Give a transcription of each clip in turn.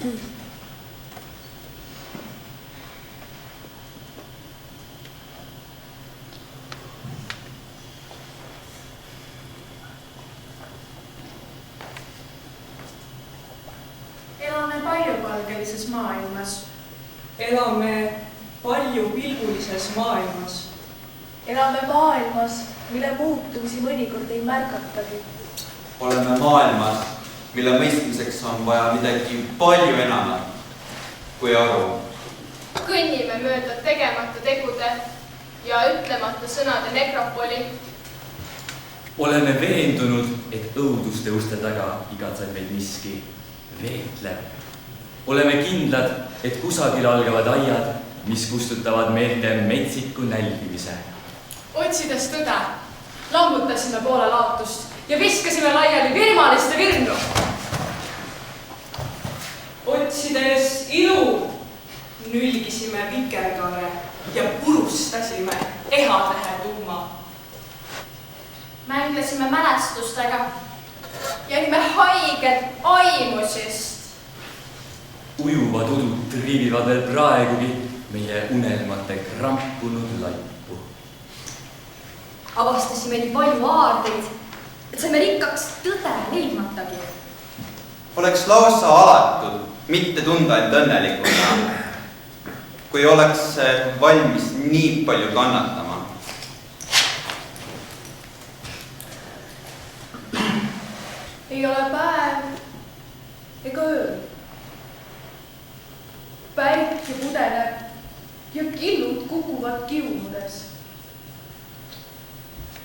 Elame paljupalgelises maailmas. Elame paljupilgulises maailmas. Elame maailmas, mille muutumisi mõnikord ei märgatagi. Oleme maailmas, mille mõistmiseks on vaja midagi palju enamat kui aru. Kõnnime mööda tegemata tegude ja ütlemata sõnade nekropoli. Oleme veendunud, et õuduste uste taga igatseb meid miski veetleb. Oleme kindlad, et kusagil algavad aiad, mis kustutavad meelte metsiku nälgimise. Otsides tõde, lammutasime poole laatust ja viskasime laiali virmaliste virnu. Otsides ilu, nülgisime vikerkaare ja purustasime ehatähe tuuma. Mänglesime mälestustega ja nime haiged aimusist. Ujuvad udud triivivad veel praegugi meie unelmate krampunud laipu. Avastasime nii palju aardeid, et saime rikkaks tõde ilmatagi. Oleks lausa alatud mitte tunda end õnnelikuna, kui oleks valmis nii palju kannatama. Ei ole päev ega öö. Päike pudeneb ja killud kukuvad kiumudes.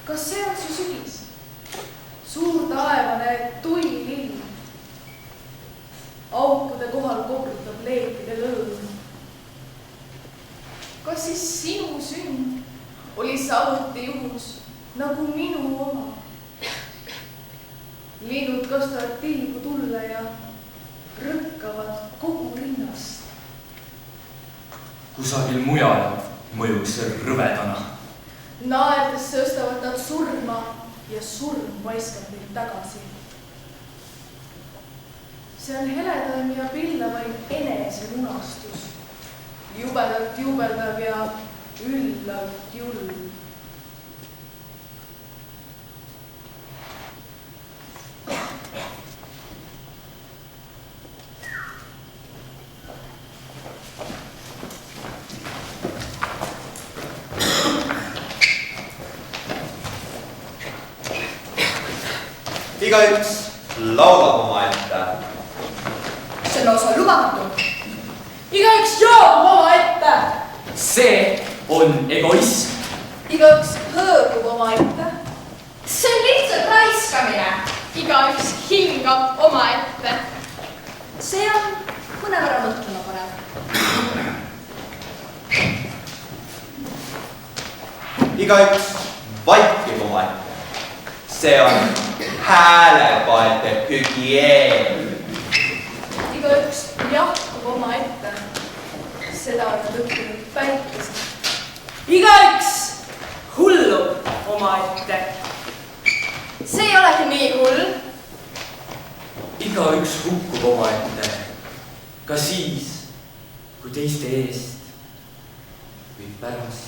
Kas see on su sügis? Suur taevane tulilill. Aukude kohal kogrutab leepide lõõm. Kas siis sinu sünd oli samuti juhus nagu minu oma? Linnud kastavad tilgu tulle ja rõkkavad kogu rinnast. Kusagil mujal mõjuks rõvedana. Naerdes sõstavad nad surma ja surm paiskab neid tagasi. See on heledaim ja pillavaim enese lunastus. Jubedalt jubeldav ja üllalt julm. Igaüks laulab oma ette. See on lausa lubamatu. Igaüks joob oma ette. See on egoism. Igaüks hõõgub oma ette. See on lihtsalt raiskamine. Igaüks hingab oma ette. See on mõnevõrra mõtlema panev. Igaüks vaikib oma ette. See on häälepaete hügieen. Igaüks jahkub oma ette. Seda on õppinud päikesed. Igaüks hullub oma ette. See ei olegi nii hull. Igaüks hukkub oma ette. Ka siis, kui teiste eest või pärast.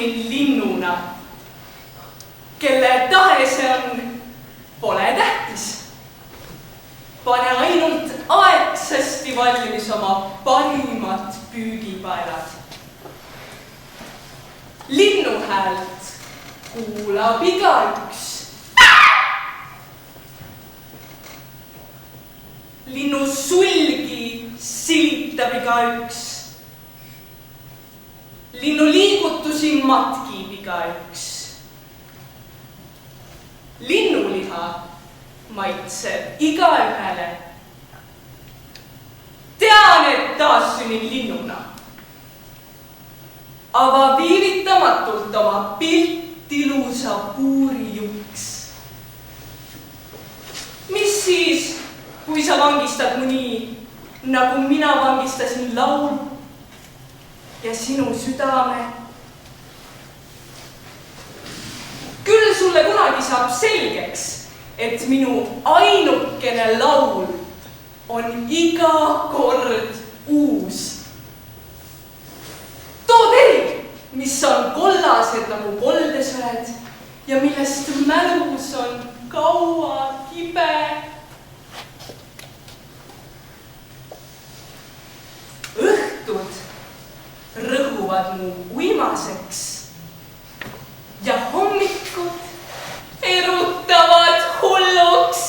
Linnuna, kelle tahe see on, pole tähtis. Pane ainult aegsasti valmis oma parimat püügipaelad. Linnu häält kuulab igaüks. Linnu sulgi silitab igaüks. Linnu liigutusi matkib igaüks. liha maitseb igaühele. Tean, et taas sünnin linnuna. Ava viivitamatult oma pilt ilusa puuri juks. Mis siis, kui sa vangistad mu nii, nagu mina vangistasin laulu ja sinu südame? Küll sulle kunagi saab selgeks, et minu ainukene laul on iga kord uus. Too teid, mis on kollased nagu koldesõed ja millest mälus on kaua kibe. Õhtud rõhuvad mu uimaseks ja hommikud erutavad hulluks.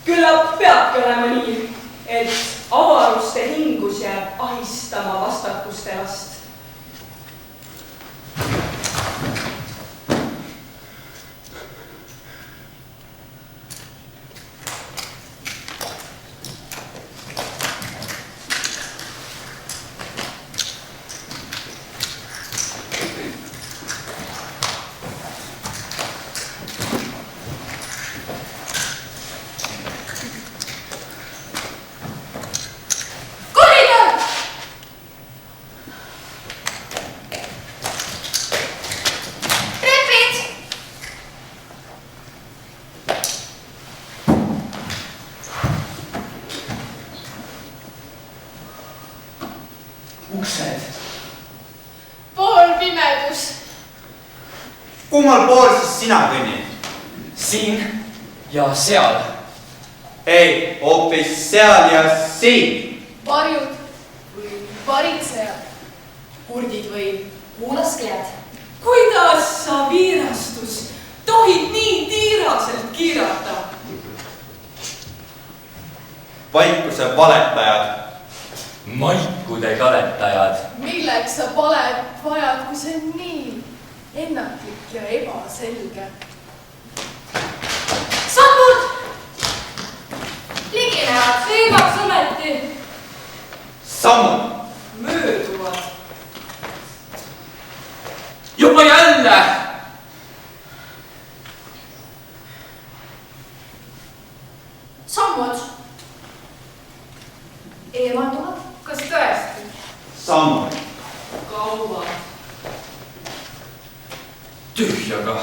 Küllap peabki olema nii, et avaruste hingus jääb ahistama vastakuste last. Kummal pool siis sina kõnnid? Siin ja seal. Ei, hoopis seal ja siin. Varjud või varitsejad, kurdid või kuulaskejad. Kuidas sa viirastus tohid nii tiiraselt kiirata? Vaikuse valetajad. Maikude kaletajad. milleks sa palet vajad, kui see on nii ennatlik ja ebaselge? Sammud! Liginevad. Seegaks ometi. Sammud. Mööduvad. Juba jälle! Sammud eemalduvad. Kas tõesti? Sammud. Kauad. Tühjaga.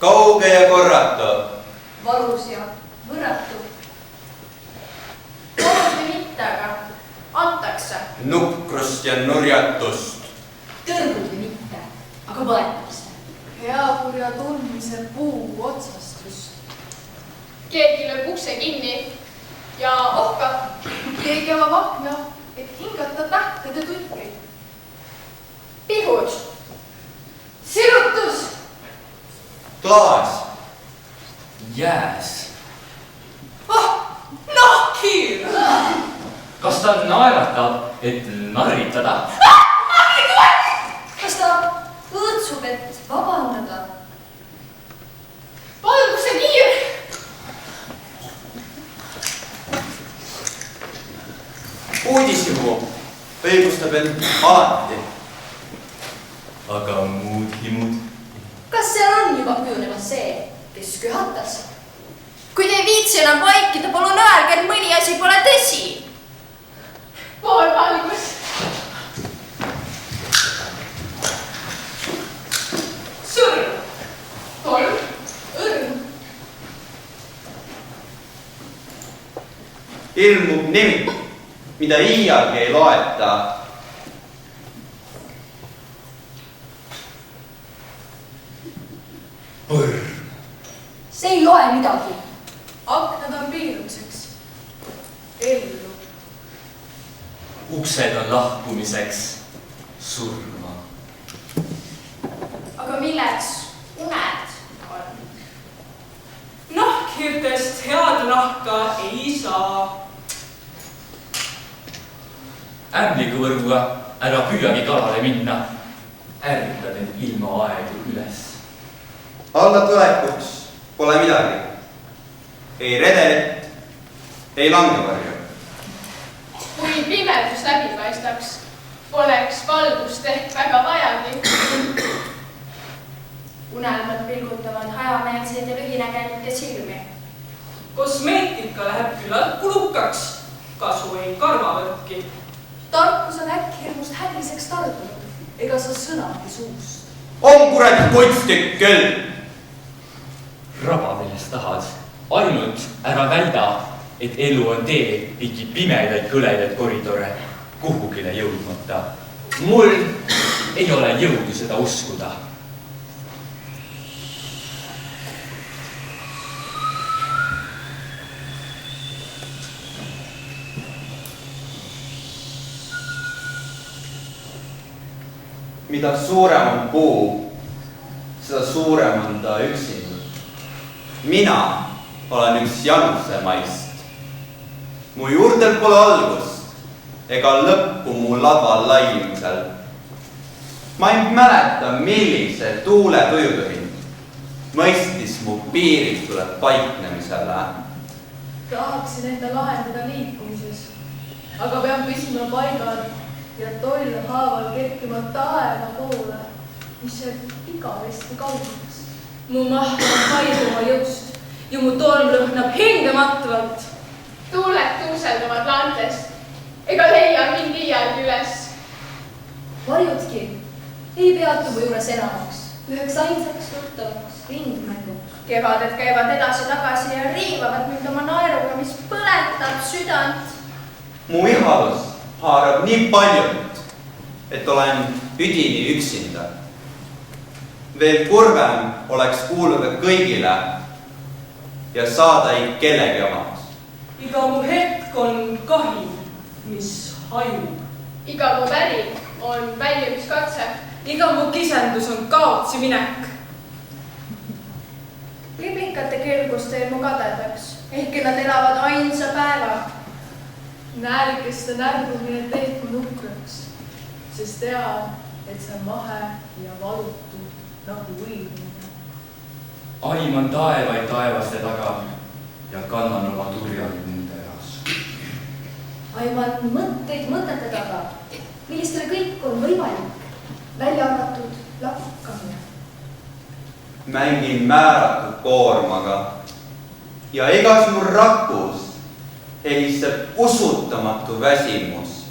Kauge ja korratu. Valus ja võrratu. Valus või mitte, aga antakse. Nukrust ja nurjatust. Tõrgud või mitte, aga võetakse. Heakurja tundmise puu otsast just. Keegi lööb ukse kinni ja ohkab. keegi avab akna, et hingata tähtede tutkeid. Pihud. Sirutus. klaas, jääs. nahkhiir! kas ta naeratab, et narritada? kas ta õõtsub, et vabandada? Valguse kiir. uudishimu õigustab end alati. aga muud himud? kas seal on juba kujunemas see, kes köhatas? kui te ei viitsi enam vaikida, palun öelge, et mõni asi pole tõsi. Poolvalgus. Sõrm. Tolm. õrn, ilmub nimi, mida iialgi ei loeta. põrn. see ei loe midagi. aknad on piirumiseks. ellu. uksed on lahkumiseks. surma. Aga milleks uned on? Nahkhiirtest head nahka ei saa. ämblikuvõrguga ära püüagi kalale minna. ärrita need ilmaaegu üles. allatulekuks pole midagi. ei redelit, ei langevarju. Kui pimedus läbi paistaks, poleks valgust ehk väga vajagi. unelmad pilgutavad hajameelseid ja lühinägelikke silmi. Kosmeetika läheb küllalt kulukaks. Kasu ei karvavõtki. tarkus on äkkhirmust häbiseks tardunud, ega sa sõnagi suust. on kuradi kunstlik küll. raba, millest tahad. ainult ära väida, et elu on tee ligi pimedaid kõledaid koridore, kuhugile jõudmata. mul ei ole jõudu seda uskuda. mida suurem on puu, seda suurem on ta üksinda. mina olen üks janusemaist. mu juurtel pole algust ega lõppu mu laval laiumisel. ma ei mäleta, millise tuule tujutõhin mõistis mu piiritule paiknemisele. tahaksin enda lahendada liikumises, aga pean püsima paigal ja toll haaval kerkima taeva poole, mis jääb igavesti kaugemaks. Mu maht on haiduma jõust ja mu tolm lõhnab hingematvalt. Tuuled tuuselduvad laantest, ega leia mind iialgi üles. varjudki ei peatu mu juures enamaks, üheks ainsaks tuttavaks ringmänguks. kevaded käivad edasi-tagasi ja riivavad mind oma naeruga, mis põletab südant. mu ihalus haarab nii paljult, et olen üdini üksinda. veel kurvem oleks kuuluda kõigile ja saada ei kellegi omaks. iga mu hetk on kahim, mis hajub. Iga mu väri on väljumiskatse. iga mu kisendus on kaotsi minek. liblikate kergus teeb mu kadedaks, ehkki nad elavad ainsa päeva. näälikeste närvumine teeb mu nukraks, sest tean, et see on mahe ja valutu nagu õilmine. aiman taevaid taevaste taga ja kannan oma turjal nende eas. aiman mõtteid mõtete taga, millistele kõik on võimalik, välja arvatud lakkamine. mängin määratud koormaga ja igas mu rakus heliseb usutamatu väsimus,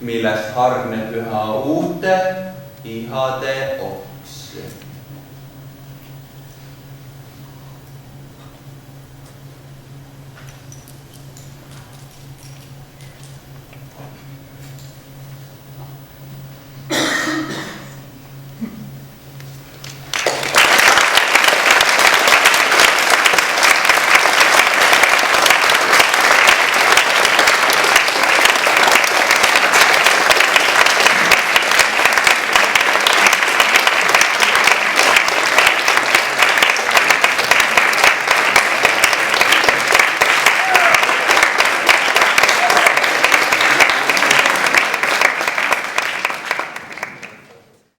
millest hargneb üha uute ihade oks.